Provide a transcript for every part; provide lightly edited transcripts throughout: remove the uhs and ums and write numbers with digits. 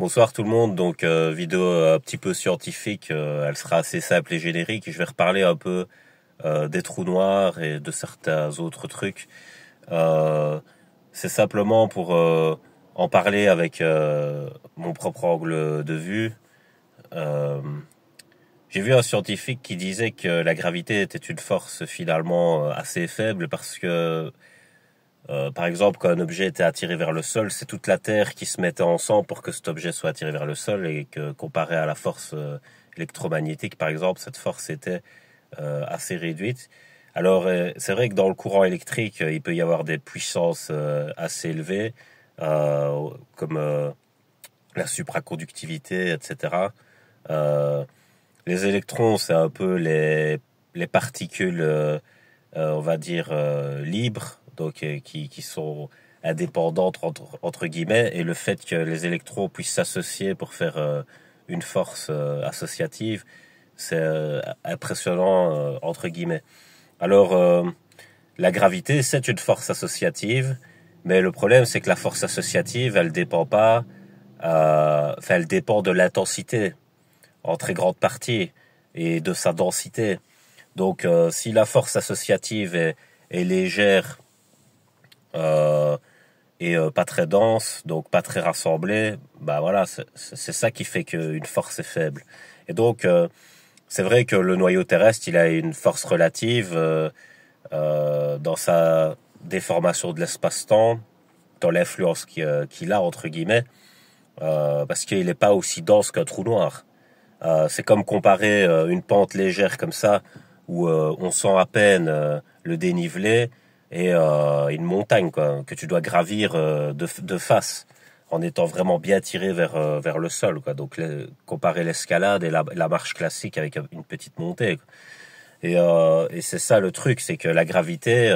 Bonsoir tout le monde, donc vidéo un petit peu scientifique, elle sera assez simple et générique. Je vais reparler un peu des trous noirs et de certains autres trucs. Euh, c'est simplement pour en parler avec mon propre angle de vue. Euh, j'ai vu un scientifique qui disait que la gravité était une force finalement assez faible parce que par exemple, quand un objet était attiré vers le sol, c'est toute la Terre qui se mettait ensemble pour que cet objet soit attiré vers le sol et que comparé à la force électromagnétique, par exemple, cette force était assez réduite. Alors, c'est vrai que dans le courant électrique, il peut y avoir des puissances assez élevées, comme la supraconductivité, etc. Euh, les électrons, c'est un peu les particules, on va dire, libres, donc qui sont indépendantes entre guillemets, et le fait que les électrons puissent s'associer pour faire une force associative, c'est impressionnant entre guillemets. Alors, la gravité, c'est une force associative, mais le problème, c'est que la force associative, elle dépend pas, enfin, elle dépend de l'intensité en très grande partie et de sa densité. Donc, si la force associative est légère euh, et pas très dense, donc pas très rassemblée, bah voilà, c'est ça qui fait qu'une force est faible. Et donc, c'est vrai que le noyau terrestre, il a une force relative dans sa déformation de l'espace-temps, dans l'influence qu'il a entre guillemets, parce qu'il n'est pas aussi dense qu'un trou noir. C'est comme comparer une pente légère comme ça, où on sent à peine le dénivelé, et une montagne quoi, que tu dois gravir de face, en étant vraiment bien tiré vers le sol. Quoi. Donc comparer l'escalade et la marche classique avec une petite montée. Quoi. Et c'est ça le truc, c'est que la gravité,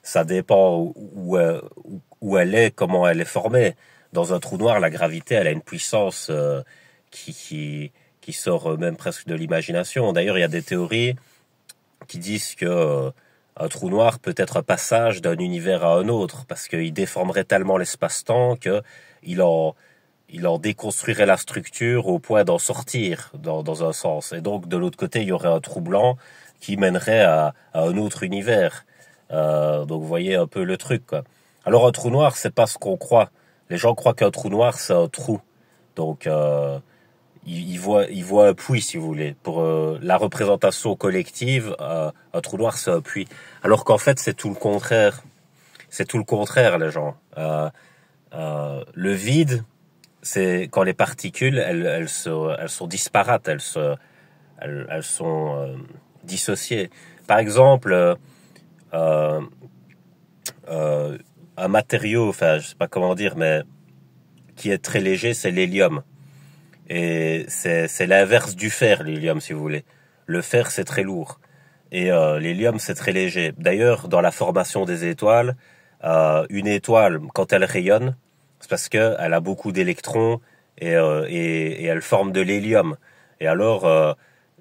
ça dépend où elle est, comment elle est formée. Dans un trou noir, la gravité, elle a une puissance qui, qui, qui sort même presque de l'imagination. D'ailleurs, il y a des théories qui disent que un trou noir peut être un passage d'un univers à un autre, parce qu'il déformerait tellement l'espace-temps que il en, il en déconstruirait la structure au point d'en sortir dans un sens. Et donc, de l'autre côté, il y aurait un trou blanc qui mènerait à un autre univers. Donc, vous voyez un peu le truc, quoi. Alors, un trou noir, c'est pas ce qu'on croit. Les gens croient qu'un trou noir, c'est un trou. Donc, il voit un puits, si vous voulez. Pour la représentation collective, un trou noir, c'est un puits. Alors qu'en fait, c'est tout le contraire. C'est tout le contraire, les gens. Le vide, c'est quand les particules, elles sont disparates, elles sont dissociées. Par exemple, euh, euh, un matériau, enfin, je sais pas comment dire, mais qui est très léger, c'est l'hélium. Et c'est l'inverse du fer, l'hélium, si vous voulez. Le fer, c'est très lourd. Et l'hélium, c'est très léger. D'ailleurs, dans la formation des étoiles, une étoile, quand elle rayonne, c'est parce qu'elle a beaucoup d'électrons et elle forme de l'hélium. Et alors,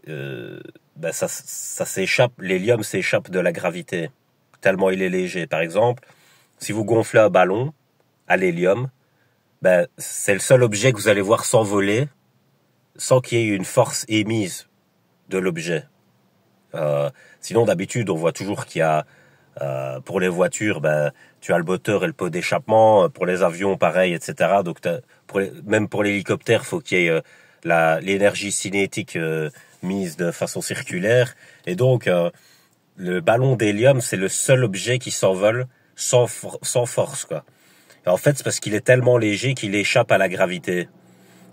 ben ça s'échappe, l'hélium s'échappe de la gravité, tellement il est léger. Par exemple, si vous gonflez un ballon à l'hélium, ben, c'est le seul objet que vous allez voir s'envoler sans qu'il y ait une force émise de l'objet. Sinon, d'habitude, on voit toujours qu'il y a, pour les voitures, ben, tu as le moteur et le pot d'échappement. Pour les avions, pareil, etc. Donc, même pour l'hélicoptère, faut qu'il y ait l'énergie cinétique mise de façon circulaire. Et donc, le ballon d'hélium, c'est le seul objet qui s'envole sans force, quoi. Et en fait, c'est parce qu'il est tellement léger qu'il échappe à la gravité.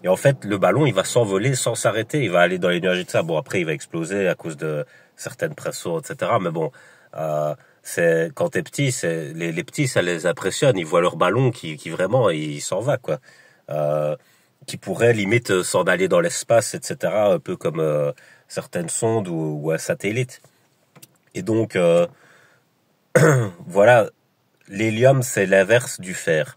Et en fait, le ballon, il va s'envoler sans s'arrêter. Il va aller dans l'énergie de ça. Bon, après, il va exploser à cause de certaines pressions, etc. Mais bon, c'est quand t'es petit, c'est les petits, ça les impressionne. Ils voient leur ballon qui vraiment, il s'en va, quoi. Qui pourrait limite s'en aller dans l'espace, etc. Un peu comme certaines sondes ou un satellite. Et donc, voilà, l'hélium, c'est l'inverse du fer.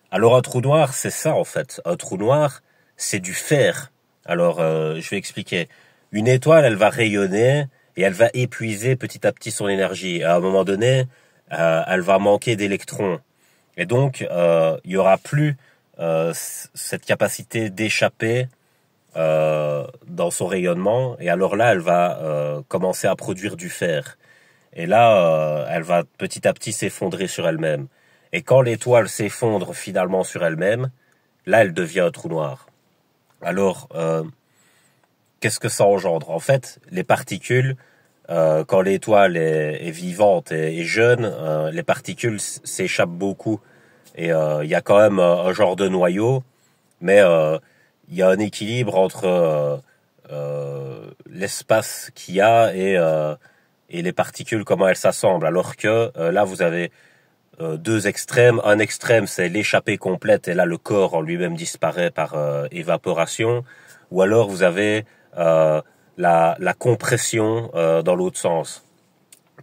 Alors un trou noir, c'est ça en fait. Un trou noir, c'est du fer. Alors je vais expliquer. Une étoile, elle va rayonner et elle va épuiser petit à petit son énergie. À un moment donné, elle va manquer d'électrons. Et donc, il y aura plus cette capacité d'échapper dans son rayonnement, et alors là elle va commencer à produire du fer, et là elle va petit à petit s'effondrer sur elle-même, et quand l'étoile s'effondre finalement sur elle-même, là elle devient un trou noir. Alors qu'est-ce que ça engendre? En fait, les particules, quand l'étoile est vivante et jeune, les particules s'échappent beaucoup, et il y a quand même un genre de noyau, mais il y a un équilibre entre l'espace qu'il y a et les particules, comment elles s'assemblent. Alors que là, vous avez deux extrêmes. Un extrême, c'est l'échappée complète, et là, le corps en lui-même disparaît par évaporation. Ou alors, vous avez la compression dans l'autre sens.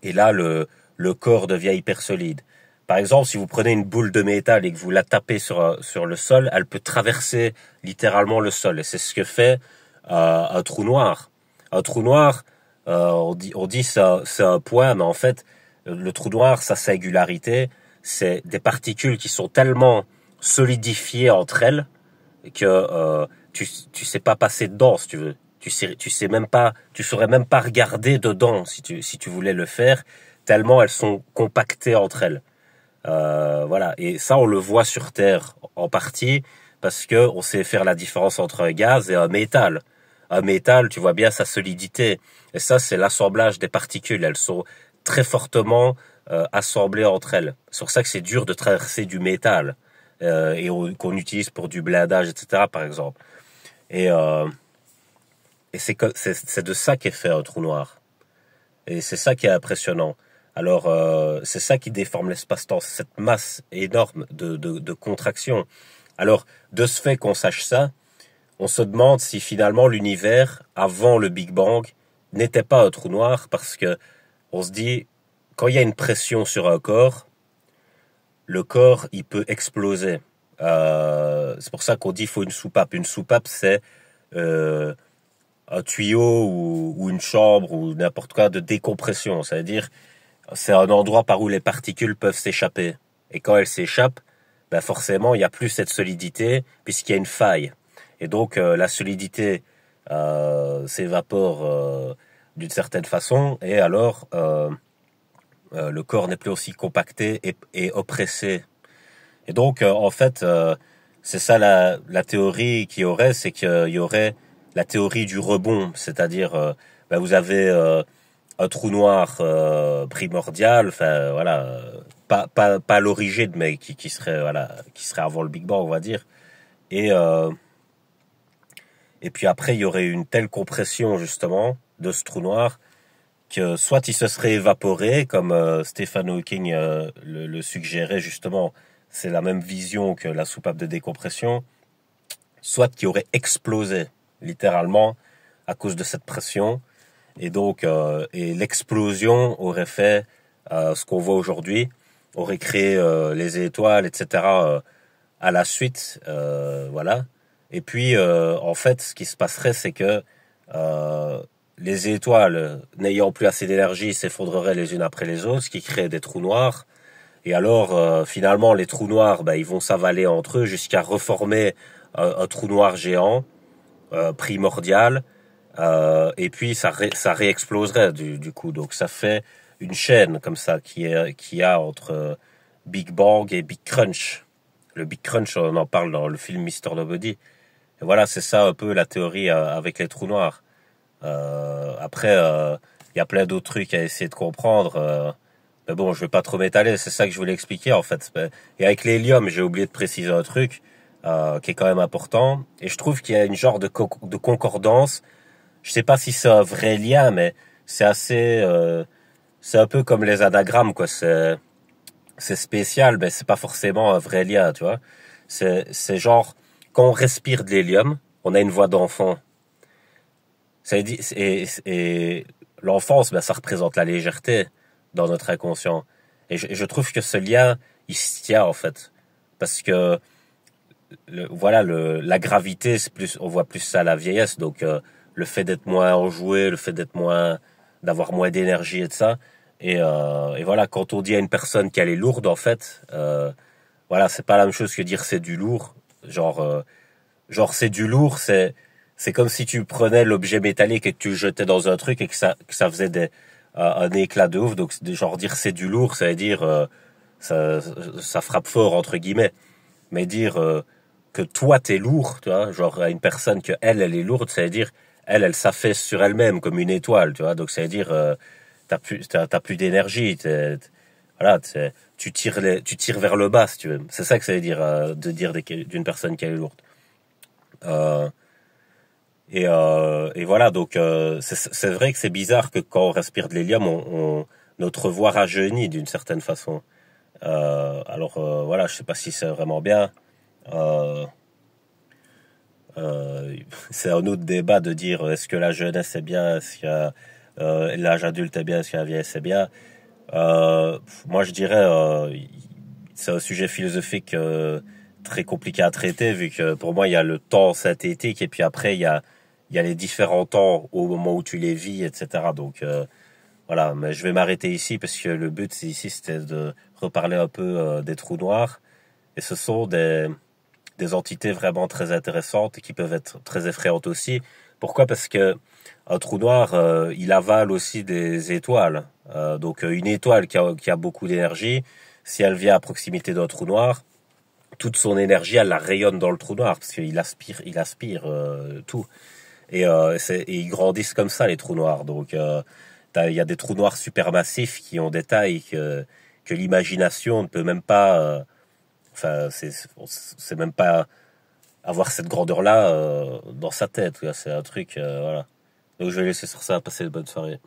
Et là, le corps devient hyper solide. Par exemple, si vous prenez une boule de métal et que vous la tapez sur le sol, elle peut traverser littéralement le sol. Et c'est ce que fait un trou noir. Un trou noir, on dit c'est un point, mais en fait, le trou noir, sa singularité, c'est des particules qui sont tellement solidifiées entre elles que tu sais pas passer dedans, si tu veux. Tu sais même pas, tu saurais même pas regarder dedans si tu voulais le faire, tellement elles sont compactées entre elles. Voilà, et ça on le voit sur Terre en partie parce que on sait faire la différence entre un gaz et un métal. Un métal, tu vois bien sa solidité, et ça c'est l'assemblage des particules. Elles sont très fortement assemblées entre elles. C'est pour ça que c'est dur de traverser du métal et qu'on utilise pour du blindage, etc. par exemple. Et c'est de ça qu'est fait un trou noir. Et c'est ça qui est impressionnant. Alors, c'est ça qui déforme l'espace-temps, cette masse énorme de contraction. Alors, de ce fait qu'on sache ça, on se demande si finalement l'univers, avant le Big Bang, n'était pas un trou noir, parce que on se dit, quand il y a une pression sur un corps, le corps, il peut exploser. C'est pour ça qu'on dit qu'il faut une soupape. Une soupape, c'est un tuyau ou une chambre ou n'importe quoi de décompression. C'est-à-dire, c'est un endroit par où les particules peuvent s'échapper. Et quand elles s'échappent, ben forcément, il n'y a plus cette solidité puisqu'il y a une faille. Et donc, la solidité s'évapore d'une certaine façon, et alors le corps n'est plus aussi compacté et oppressé. Et donc, en fait, c'est ça la théorie qu'il y aurait, c'est qu'il y aurait la théorie du rebond, c'est-à-dire, ben vous avez un trou noir primordial, enfin voilà, pas l'origine, mais qui serait avant le Big Bang, on va dire, et puis après il y aurait une telle compression justement de ce trou noir que soit il se serait évaporé, comme Stephen Hawking le suggérait justement, c'est la même vision que la soupape de décompression, soit qu'il aurait explosé littéralement à cause de cette pression. Et donc, et l'explosion aurait fait ce qu'on voit aujourd'hui, aurait créé les étoiles, etc. À la suite, voilà. Et puis, en fait, ce qui se passerait, c'est que les étoiles, n'ayant plus assez d'énergie, s'effondreraient les unes après les autres, ce qui crée des trous noirs. Et alors, finalement, les trous noirs, ben, ils vont s'avaler entre eux jusqu'à reformer un trou noir géant, primordial. Et puis ça réexploserait du coup. Donc ça fait une chaîne comme ça qui a entre Big Bang et Big Crunch. Le Big Crunch, on en parle dans le film Mr. Nobody. Et voilà, c'est ça un peu la théorie avec les trous noirs. Après, il y a plein d'autres trucs à essayer de comprendre. Mais bon, je vais pas trop m'étaler. C'est ça que je voulais expliquer en fait. Et avec l'hélium, j'ai oublié de préciser un truc qui est quand même important. Et je trouve qu'il y a une genre de concordance. Je sais pas si c'est un vrai lien, mais c'est assez, c'est un peu comme les anagrammes, quoi. C'est spécial, mais c'est pas forcément un vrai lien, tu vois. C'est genre, quand on respire de l'hélium, on a une voix d'enfant. Et l'enfance, ben, ça représente la légèreté dans notre inconscient. Et je trouve que ce lien, il se tient, en fait. Parce que, voilà, la gravité, c'est plus, on voit plus ça à la vieillesse, donc, le fait d'être moins enjoué, le fait d'avoir moins d'énergie et de ça. Et voilà, quand on dit à une personne qu'elle est lourde, en fait, voilà, c'est pas la même chose que dire c'est du lourd. Genre, genre c'est du lourd, c'est comme si tu prenais l'objet métallique et que tu le jetais dans un truc et que ça faisait un éclat de ouf. Donc genre dire c'est du lourd, ça veut dire ça, ça frappe fort entre guillemets. Mais dire que toi t'es lourd, tu vois, genre à une personne que elle est lourde, ça veut dire elle s'affaisse sur elle-même comme une étoile, tu vois. Donc ça veut dire t'as plus d'énergie, voilà, tu tires vers le bas si tu veux. C'est ça que ça veut dire de dire d'une personne qui est lourde. Euh, et voilà, donc c'est vrai que c'est bizarre que quand on respire de l'hélium, notre voix rajeunit d'une certaine façon. Voilà, je sais pas si c'est vraiment bien. Euh, c'est un autre débat de dire est-ce que la jeunesse est bien, est-ce que l'âge adulte est bien, est-ce que la vieillesse est bien. Moi, je dirais c'est un sujet philosophique très compliqué à traiter vu que pour moi il y a le temps synthétique et puis après il y a les différents temps au moment où tu les vis, etc. Donc voilà, mais je vais m'arrêter ici parce que le but ici c'était de reparler un peu des trous noirs et ce sont des entités vraiment très intéressantes et qui peuvent être très effrayantes aussi. Pourquoi? Parce que un trou noir, il avale aussi des étoiles. Donc une étoile qui a beaucoup d'énergie, si elle vient à proximité d'un trou noir, toute son énergie, elle la rayonne dans le trou noir parce il aspire tout. Et ils grandissent comme ça les trous noirs. Donc il y a des trous noirs supermassifs qui ont des tailles que l'imagination ne peut même pas. Enfin, c'est même pas avoir cette grandeur-là dans sa tête. C'est un truc, voilà. Donc je vais laisser sur ça, passer une bonne soirée.